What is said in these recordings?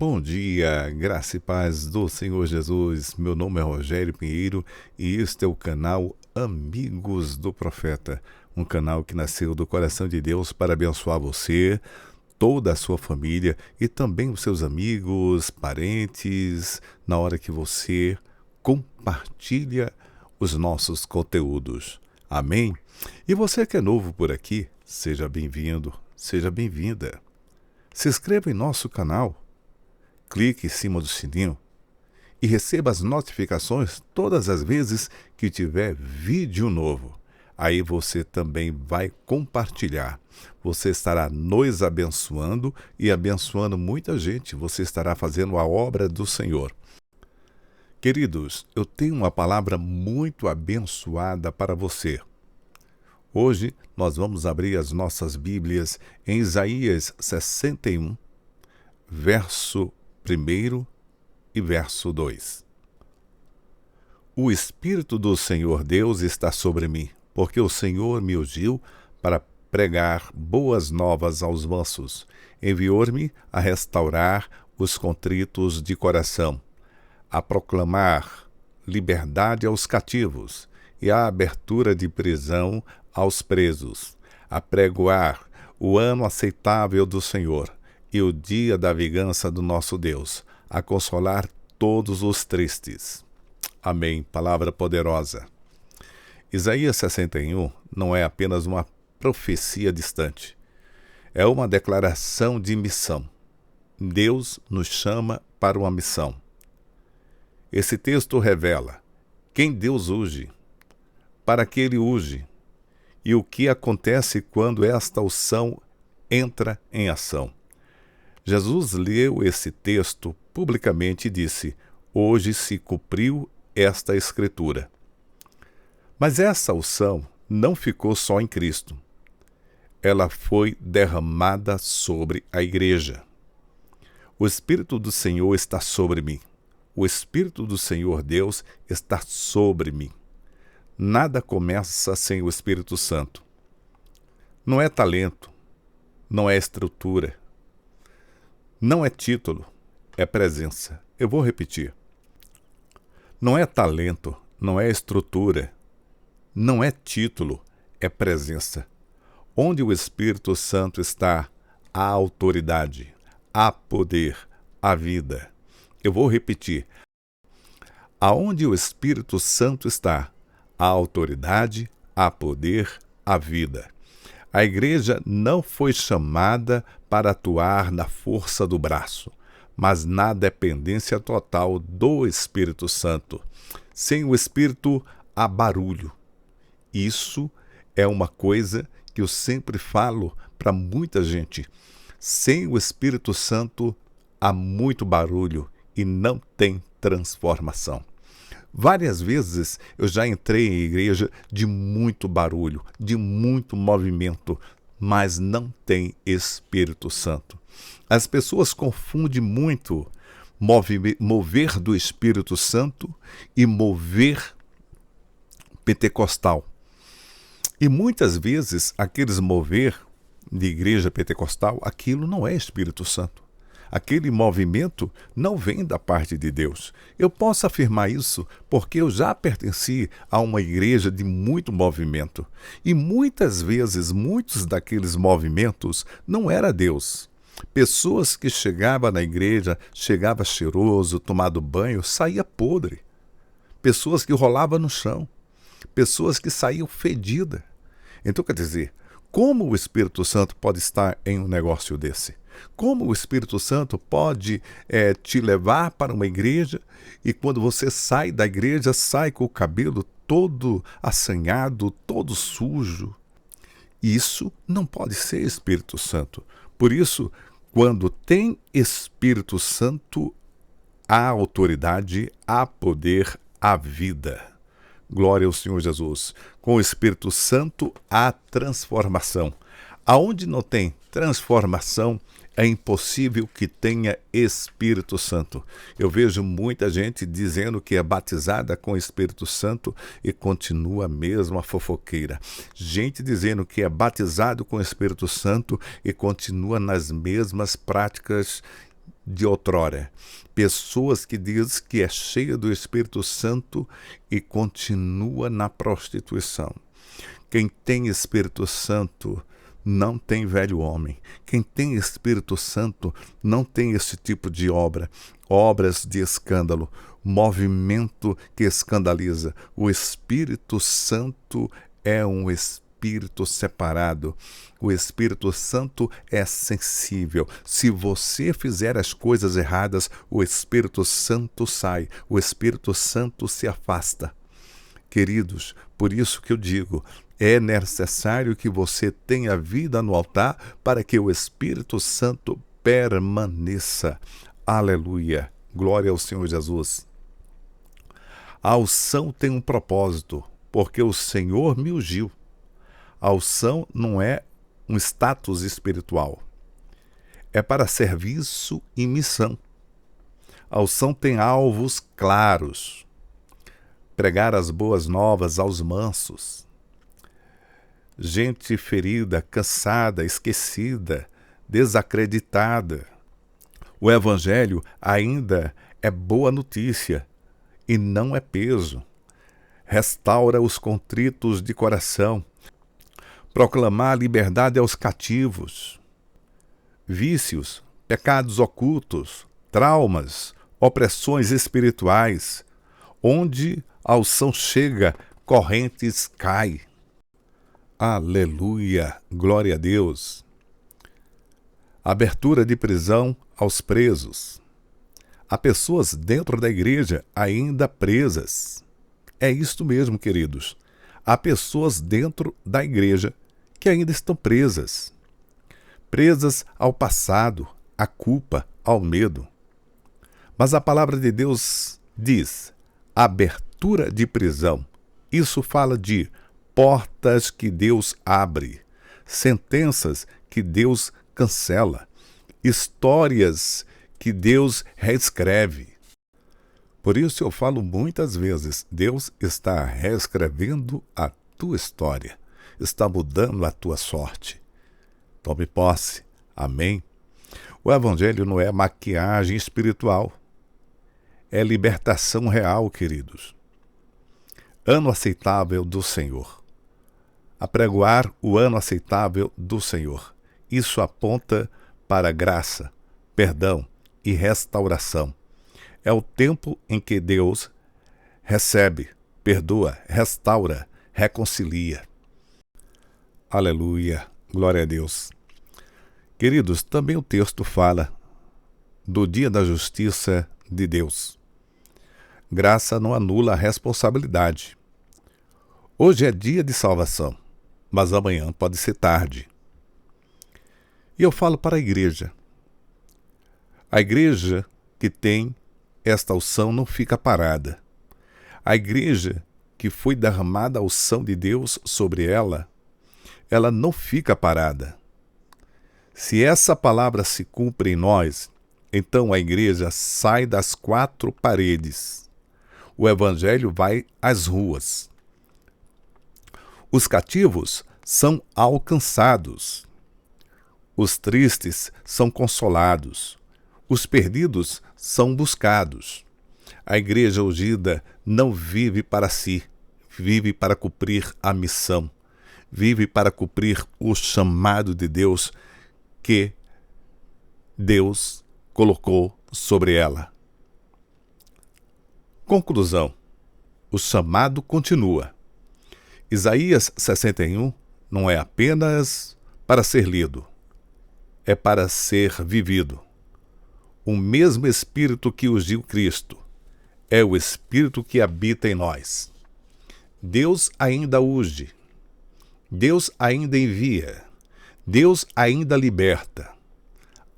Bom dia, graça e paz do Senhor Jesus. Meu nome é Rogério Pinheiro e este é o canal Amigos do Profeta, um canal que nasceu do coração de Deus para abençoar você, toda a sua família e também os seus amigos, parentes, na hora que você compartilha os nossos conteúdos. Amém? E você que é novo por aqui, seja bem-vindo, seja bem-vinda. Se inscreva em nosso canal. Clique em cima do sininho e receba as notificações todas as vezes que tiver vídeo novo. Aí você também vai compartilhar. Você estará nos abençoando e abençoando muita gente. Você estará fazendo a obra do Senhor. Queridos, eu tenho uma palavra muito abençoada para você. Hoje nós vamos abrir as nossas Bíblias em Isaías 61, verso 1 e verso 2. O Espírito do Senhor Deus está sobre mim, porque o Senhor me ungiu para pregar boas novas aos mansos. Enviou-me a restaurar os contritos de coração, a proclamar liberdade aos cativos e a abertura de prisão aos presos, a pregoar o ano aceitável do Senhor e o dia da vingança do nosso Deus, a consolar todos os tristes. Amém. Palavra poderosa. Isaías 61 não é apenas uma profecia distante. É uma declaração de missão. Deus nos chama para uma missão. Esse texto revela quem Deus unge, para que Ele unge, e o que acontece quando esta unção entra em ação. Jesus leu esse texto publicamente e disse: hoje se cumpriu esta escritura. Mas essa unção não ficou só em Cristo. Ela foi derramada sobre a igreja. O Espírito do Senhor está sobre mim. O Espírito do Senhor Deus está sobre mim. Nada começa sem o Espírito Santo. Não é talento, não é estrutura, não é título, é presença. Eu vou repetir. Não é talento, não é estrutura, não é título, é presença. Onde o Espírito Santo está, há autoridade, há poder, há vida. Eu vou repetir. Aonde o Espírito Santo está, há autoridade, há poder, há vida. A igreja não foi chamada para atuar na força do braço, mas na dependência total do Espírito Santo. Sem o Espírito, há barulho. Isso é uma coisa que eu sempre falo para muita gente. Sem o Espírito Santo, há muito barulho e não tem transformação. Várias vezes eu já entrei em igreja de muito barulho, de muito movimento, mas não tem Espírito Santo. As pessoas confundem muito mover do Espírito Santo e mover pentecostal. E muitas vezes aqueles mover de igreja pentecostal, aquilo não é Espírito Santo. Aquele movimento não vem da parte de Deus. Eu posso afirmar isso porque eu já pertenci a uma igreja de muito movimento. E muitas vezes, muitos daqueles movimentos não era Deus. Pessoas que chegavam na igreja, chegava cheiroso, tomado banho, saía podre. Pessoas que rolavam no chão. Pessoas que saíam fedidas. Então, quer dizer, como o Espírito Santo pode estar em um negócio desse? Como o Espírito Santo pode te levar para uma igreja e quando você sai da igreja, sai com o cabelo todo assanhado, todo sujo? Isso não pode ser Espírito Santo. Por isso, quando tem Espírito Santo, há autoridade, há poder, há vida. Glória ao Senhor Jesus. Com o Espírito Santo, há transformação. Aonde não tem transformação, é impossível que tenha Espírito Santo. Eu vejo muita gente dizendo que é batizada com o Espírito Santo e continua a mesma fofoqueira. Gente dizendo que é batizado com o Espírito Santo e continua nas mesmas práticas de outrora. Pessoas que diz que é cheia do Espírito Santo e continua na prostituição. Quem tem Espírito Santo não tem velho homem. Quem tem Espírito Santo não tem esse tipo de obras de escândalo, movimento que escandaliza. O Espírito Santo é um Espírito separado. O Espírito Santo é sensível. Se você fizer as coisas erradas, o Espírito Santo sai. O Espírito Santo se afasta. Queridos, por isso que eu digo, é necessário que você tenha vida no altar para que o Espírito Santo permaneça. Aleluia! Glória ao Senhor Jesus. A unção tem um propósito, porque o Senhor me ungiu. A unção não é um status espiritual. É para serviço e missão. A unção tem alvos claros. Pregar as boas novas aos mansos. Gente ferida, cansada, esquecida, desacreditada. O Evangelho ainda é boa notícia e não é peso. Restaura os contritos de coração. Proclamar liberdade aos cativos. Vícios, pecados ocultos, traumas, opressões espirituais. Onde a unção chega, correntes caem. Aleluia! Glória a Deus! Abertura de prisão aos presos. Há pessoas dentro da igreja ainda presas. É isto mesmo, queridos. Há pessoas dentro da igreja que ainda estão presas. Presas ao passado, à culpa, ao medo. Mas a palavra de Deus diz: abertura de prisão. Isso fala de portas que Deus abre, sentenças que Deus cancela, histórias que Deus reescreve. Por isso eu falo muitas vezes, Deus está reescrevendo a tua história, está mudando a tua sorte. Tome posse. Amém? O Evangelho não é maquiagem espiritual, é libertação real, queridos. Ano aceitável do Senhor. Apregoar o ano aceitável do Senhor. Isso aponta para graça, perdão e restauração. É o tempo em que Deus recebe, perdoa, restaura, reconcilia. Aleluia, glória a Deus. Queridos, também o texto fala do dia da justiça de Deus. Graça não anula a responsabilidade. Hoje é dia de salvação, mas amanhã pode ser tarde. E eu falo para a igreja. A igreja que tem esta unção não fica parada. A igreja que foi derramada a unção de Deus sobre ela, ela não fica parada. Se essa palavra se cumpre em nós, então a igreja sai das quatro paredes. O evangelho vai às ruas. Os cativos são alcançados. Os tristes são consolados. Os perdidos são buscados. A igreja ungida não vive para si, vive para cumprir a missão, vive para cumprir o chamado de Deus que Deus colocou sobre ela. Conclusão: o chamado continua. Isaías 61 não é apenas para ser lido, é para ser vivido. O mesmo Espírito que ungiu Cristo é o Espírito que habita em nós. Deus ainda unge, Deus ainda envia, Deus ainda liberta.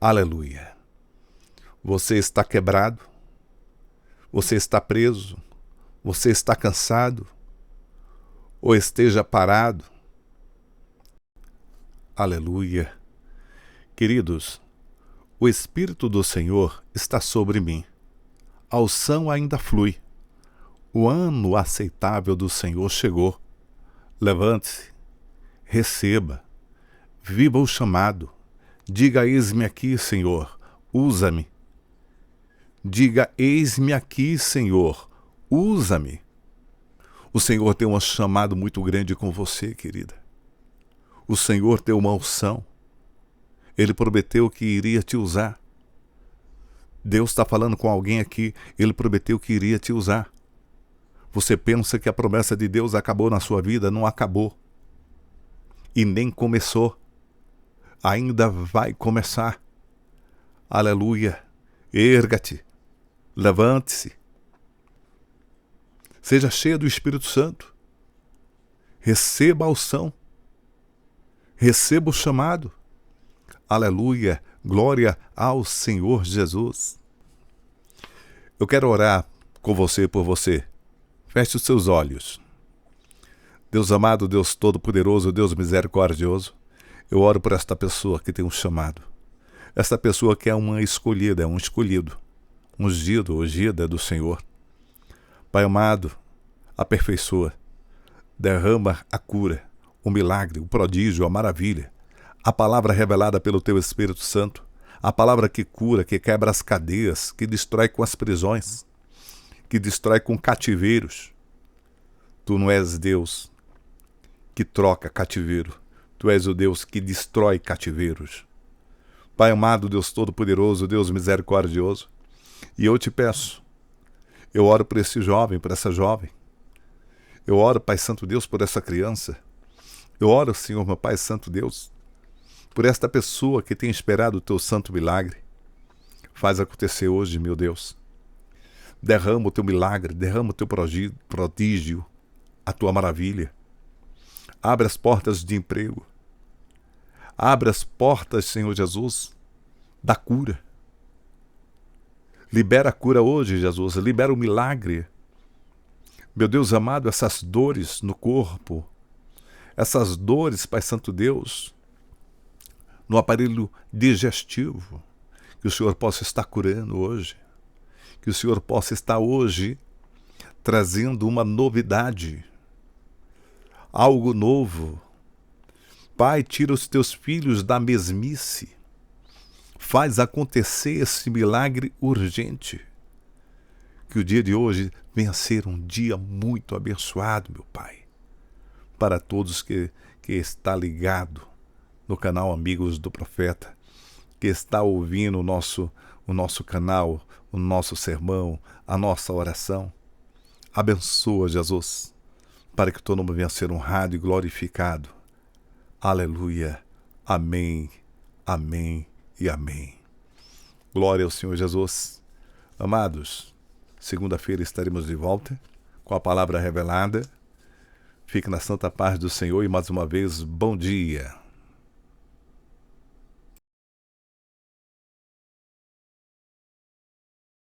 Aleluia! Você está quebrado? Você está preso? Você está cansado? Ou esteja parado? Aleluia! Queridos, o Espírito do Senhor está sobre mim. A unção ainda flui. O ano aceitável do Senhor chegou. Levante-se, receba, viva o chamado. Diga: eis-me aqui, Senhor, usa-me, Diga: eis-me aqui, Senhor, usa-me. O Senhor tem um chamado muito grande com você, querida. O Senhor tem uma unção. Ele prometeu que iria te usar. Deus está falando com alguém aqui. Ele prometeu que iria te usar. Você pensa que a promessa de Deus acabou na sua vida? Não acabou. E nem começou. Ainda vai começar. Aleluia. Erga-te. Levante-se. Seja cheia do Espírito Santo. Receba a unção. Receba o chamado. Aleluia. Glória ao Senhor Jesus. Eu quero orar com você, por você. Feche os seus olhos. Deus amado, Deus todo-poderoso, Deus misericordioso, eu oro por esta pessoa que tem um chamado. Esta pessoa que é uma escolhida, é um escolhido, ungido, ungida do Senhor. Pai amado, aperfeiçoa, derrama a cura, o milagre, o prodígio, a maravilha, a palavra revelada pelo Teu Espírito Santo, a palavra que cura, que quebra as cadeias, que destrói com as prisões, que destrói com cativeiros. Tu não és Deus que troca cativeiro. Tu és o Deus que destrói cativeiros. Pai amado, Deus todo-poderoso, Deus misericordioso, e eu te peço, eu oro por esse jovem, por essa jovem. Eu oro, Pai Santo Deus, por essa criança. Eu oro, Senhor, meu Pai Santo Deus, por esta pessoa que tem esperado o Teu santo milagre. Faz acontecer hoje, meu Deus. Derrama o Teu milagre, derrama o Teu prodígio, a Tua maravilha. Abre as portas de emprego. Abre as portas, Senhor Jesus, da cura. Libera a cura hoje, Jesus. Libera o milagre. Meu Deus amado, essas dores no corpo, essas dores, Pai Santo Deus, no aparelho digestivo, que o Senhor possa estar curando hoje. Que o Senhor possa estar hoje trazendo uma novidade, algo novo. Pai, tira os Teus filhos da mesmice. Faz acontecer esse milagre urgente. Que o dia de hoje venha a ser um dia muito abençoado, meu Pai. Para todos que está ligado no canal Amigos do Profeta, que está ouvindo o nosso canal, o nosso sermão, a nossa oração. Abençoa, Jesus, para que o Teu nome venha a ser honrado e glorificado. Aleluia. Amém, amém e amém. Glória ao Senhor Jesus. Amados, segunda-feira estaremos de volta com a palavra revelada. Fique na santa paz do Senhor e mais uma vez, bom dia.